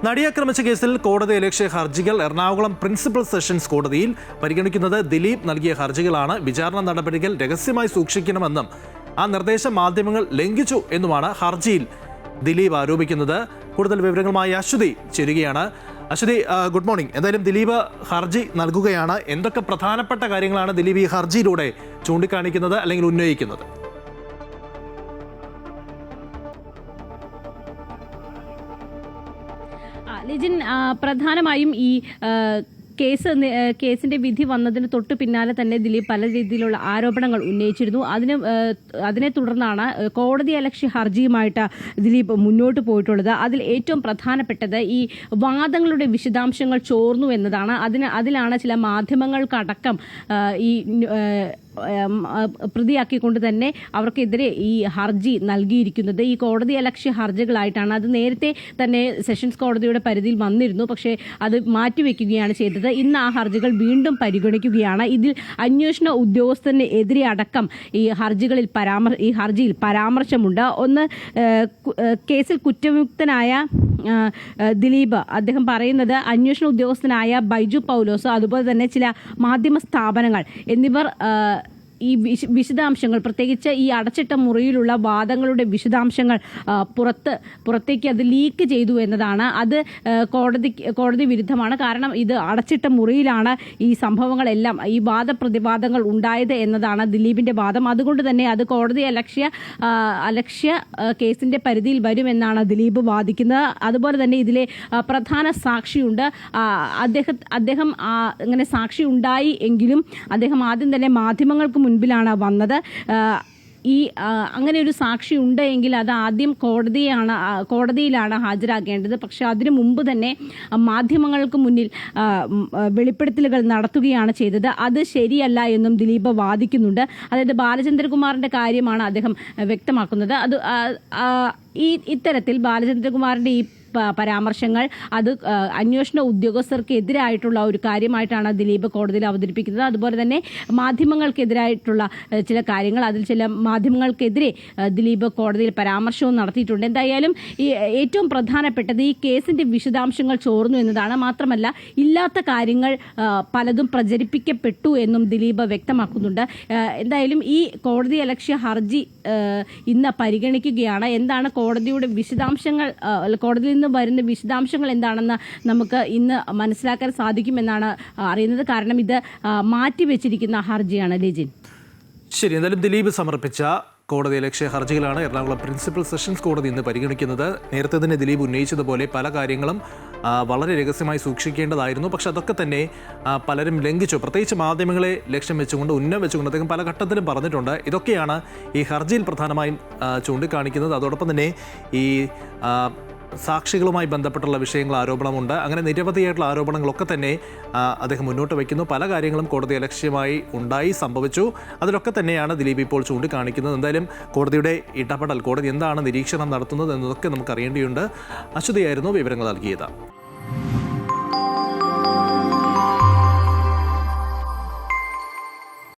നടിയാക്രമിച്ച കേസിൽ കോടതിയലക്ഷ്യ ഹർജികൾ എറണാകുളം പ്രിൻസിപ്പൽ സെഷൻസ് കോടതിയിൽ പരിഗണിക്കുന്നത് ദിലീപ് നൽകിയ ഹർജികളാണ്. വിചാരണ നടപടികൾ രഹസ്യമായി സൂക്ഷിക്കണമെന്നും ആ നിർദ്ദേശം മാധ്യമങ്ങൾ ലംഘിച്ചു എന്നുമാണ് ഹർജിയിൽ ദിലീപ് ആരോപിക്കുന്നത്. കൂടുതൽ വിവരങ്ങളുമായി അശ്വതി ചേരുകയാണ്. Aswathy, good morning. എന്തായാലും ദിലീപ് ഹർജി നൽകുകയാണ്. എന്തൊക്കെ പ്രധാനപ്പെട്ട കാര്യങ്ങളാണ് ദിലീപ് ഈ ഹർജിയിലൂടെ ചൂണ്ടിക്കാണിക്കുന്നത് അല്ലെങ്കിൽ ഉന്നയിക്കുന്നത്? ലിജിൻ, പ്രധാനമായും ഈ കേസിന്റെ വിധി വന്നതിന് തൊട്ട് പിന്നാലെ തന്നെ ദിലീപ് പല രീതിയിലുള്ള ആരോപണങ്ങൾ ഉന്നയിച്ചിരുന്നു. അതിനെ തുടർന്നാണ് കോടതിയലക്ഷ്യ ഹർജിയുമായിട്ട് ദിലീപ് മുന്നോട്ട് പോയിട്ടുള്ളത്. അതിൽ ഏറ്റവും പ്രധാനപ്പെട്ടത് ഈ വാദങ്ങളുടെ വിശദാംശങ്ങൾ ചോർന്നു എന്നതാണ്. അതിലാണ് ചില മാധ്യമങ്ങൾക്കടക്കം ഈ പ്രതിയാക്കിക്കൊണ്ട് തന്നെ അവർക്കെതിരെ ഈ ഹർജി നൽകിയിരിക്കുന്നത്. ഈ കോടതിയലക്ഷ്യ ഹർജികളായിട്ടാണ്. അത് നേരത്തെ തന്നെ സെഷൻസ് കോടതിയുടെ പരിധിയിൽ വന്നിരുന്നു. പക്ഷേ അത് മാറ്റിവെക്കുകയാണ് ചെയ്തത്. ഇന്ന് ആ ഹർജികൾ വീണ്ടും പരിഗണിക്കുകയാണ്. ഇതിൽ അന്വേഷണ ഉദ്യോഗസ്ഥന് എതിരെ അടക്കം ഈ ഹർജിയിൽ പരാമർശമുണ്ട്. ഒന്ന്, കേസിൽ കുറ്റവിമുക്തനായ ദിലീപ് അദ്ദേഹം പറയുന്നത് അന്വേഷണ ഉദ്യോഗസ്ഥനായ ബൈജു പൗലോസ്, അതുപോലെ തന്നെ ചില മാധ്യമ സ്ഥാപനങ്ങൾ എന്നിവർ ഈ വിശദാംശങ്ങൾ, പ്രത്യേകിച്ച് ഈ അടച്ചിട്ട മുറിയിലുള്ള വാദങ്ങളുടെ വിശദാംശങ്ങൾ പുറത്തേക്ക് അത് ലീക്ക് ചെയ്തു എന്നതാണ്. അത് കോടതി വിരുദ്ധമാണ്. കാരണം ഇത് അടച്ചിട്ട മുറിയിലാണ് ഈ സംഭവങ്ങളെല്ലാം, ഈ വാദപ്രതിവാദങ്ങൾ ഉണ്ടായത് എന്നതാണ് ദിലീപിന്റെ വാദം. അതുകൊണ്ട് തന്നെ അത് കോടതി അലക്ഷ്യ കേസിന്റെ പരിധിയിൽ വരുമെന്നാണ് ദിലീപ് വാദിക്കുന്നത്. അതുപോലെ തന്നെ ഇതിലെ പ്രധാന സാക്ഷിയുണ്ട്. അദ്ദേഹം അങ്ങനെ സാക്ഷി ഉണ്ടായി എങ്കിലും അദ്ദേഹം ആദ്യം തന്നെ മാധ്യമങ്ങൾക്ക് മുൻപിലാണ് വന്നത്. അങ്ങനെ ഒരു സാക്ഷി ഉണ്ട് എങ്കിൽ അത് ആദ്യം കോടതിയിലാണ് ഹാജരാക്കേണ്ടത്. പക്ഷെ അതിനു മുമ്പ് തന്നെ മാധ്യമങ്ങൾക്ക് മുന്നിൽ വെളിപ്പെടുത്തലുകൾ നടത്തുകയാണ് ചെയ്തത്. അത് ശരിയല്ല എന്നും ദിലീപ് വാദിക്കുന്നുണ്ട്. അതായത് ബാലചന്ദ്രകുമാറിന്റെ കാര്യമാണ് അദ്ദേഹം വ്യക്തമാക്കുന്നത്. അത് ഇത്തരത്തിൽ ബാലചന്ദ്രകുമാറിന്റെ ഈ പരാമർശങ്ങൾ അത് അന്വേഷണ ഉദ്യോഗസ്ഥർക്ക് എതിരായിട്ടുള്ള ഒരു കാര്യമായിട്ടാണ് ദിലീപ് കോടതിയിൽ അവതരിപ്പിക്കുന്നത്. അതുപോലെ തന്നെ മാധ്യമങ്ങൾക്കെതിരായിട്ടുള്ള ചില കാര്യങ്ങൾ, അതിൽ ചില മാധ്യമങ്ങൾക്കെതിരെ ദിലീപ് കോടതിയിൽ പരാമർശവും നടത്തിയിട്ടുണ്ട്. എന്തായാലും ഈ ഏറ്റവും പ്രധാനപ്പെട്ടത് ഈ കേസിന്റെ വിശദാംശങ്ങൾ ചോർന്നു എന്നതാണ്. മാത്രമല്ല ഇല്ലാത്ത കാര്യങ്ങൾ പലതും പ്രചരിപ്പിക്കപ്പെട്ടു എന്നും ദിലീപ് വ്യക്തമാക്കുന്നുണ്ട്. എന്തായാലും ഈ കോടതിയലക്ഷ്യ ഹർജി ഇന്ന് പരിഗണിക്കുകയാണ്. എന്താണ് കോടതിയുടെ വിശദാംശങ്ങൾ, കോടതിയിൽ നിന്ന് വരുന്ന വിശദാംശങ്ങൾ എന്താണെന്ന് നമുക്ക് ഇന്ന് മനസ്സിലാക്കാൻ സാധിക്കുമെന്നാണ് അറിയുന്നത്. കാരണം ഇത് മാറ്റിവെച്ചിരിക്കുന്ന ഹർജിയാണ്. ലിജിൻ, ശരി. എന്തായാലും ദിലീപ് സമർപ്പിച്ച കോടതിയലക്ഷ്യ ഹർജികളാണ് എറണാകുളം പ്രിൻസിപ്പൽ സെഷൻസ് കോടതി ഇന്ന് പരിഗണിക്കുന്നത്. നേരത്തെ തന്നെ ദിലീപ് ഉന്നയിച്ചതുപോലെ പല കാര്യങ്ങളും വളരെ രഹസ്യമായി സൂക്ഷിക്കേണ്ടതായിരുന്നു. പക്ഷെ അതൊക്കെ തന്നെ പലരും ലംഘിച്ചു. പ്രത്യേകിച്ച് മാധ്യമങ്ങളെ ലക്ഷ്യം വെച്ചുകൊണ്ട്, ഉന്നം വെച്ചുകൊണ്ട് അദ്ദേഹം പല ഘട്ടത്തിലും പറഞ്ഞിട്ടുണ്ട്. ഇതൊക്കെയാണ് ഈ ഹർജിയിൽ പ്രധാനമായും ചൂണ്ടിക്കാണിക്കുന്നത്. അതോടൊപ്പം തന്നെ ഈ സാക്ഷികളുമായി ബന്ധപ്പെട്ടുള്ള വിഷയങ്ങൾ ആരോപണമുണ്ട്. അങ്ങനെ നിരവധിയായിട്ടുള്ള ആരോപണങ്ങളൊക്കെ തന്നെ അദ്ദേഹം മുന്നോട്ട് വയ്ക്കുന്നു. പല കാര്യങ്ങളും കോടതിയലക്ഷ്യമായി സംഭവിച്ചു. അതിലൊക്കെ തന്നെയാണ് ദിലീപ് ഇപ്പോൾ ചൂണ്ടിക്കാണിക്കുന്നത്. എന്തായാലും കോടതിയുടെ ഇടപെടൽ, കോടതി എന്താണ് നിരീക്ഷണം നടത്തുന്നത് എന്നതൊക്കെ നമുക്ക് അറിയേണ്ടിയുണ്ട്. അശ്വതിയായിരുന്നു വിവരങ്ങൾ നൽകിയത്.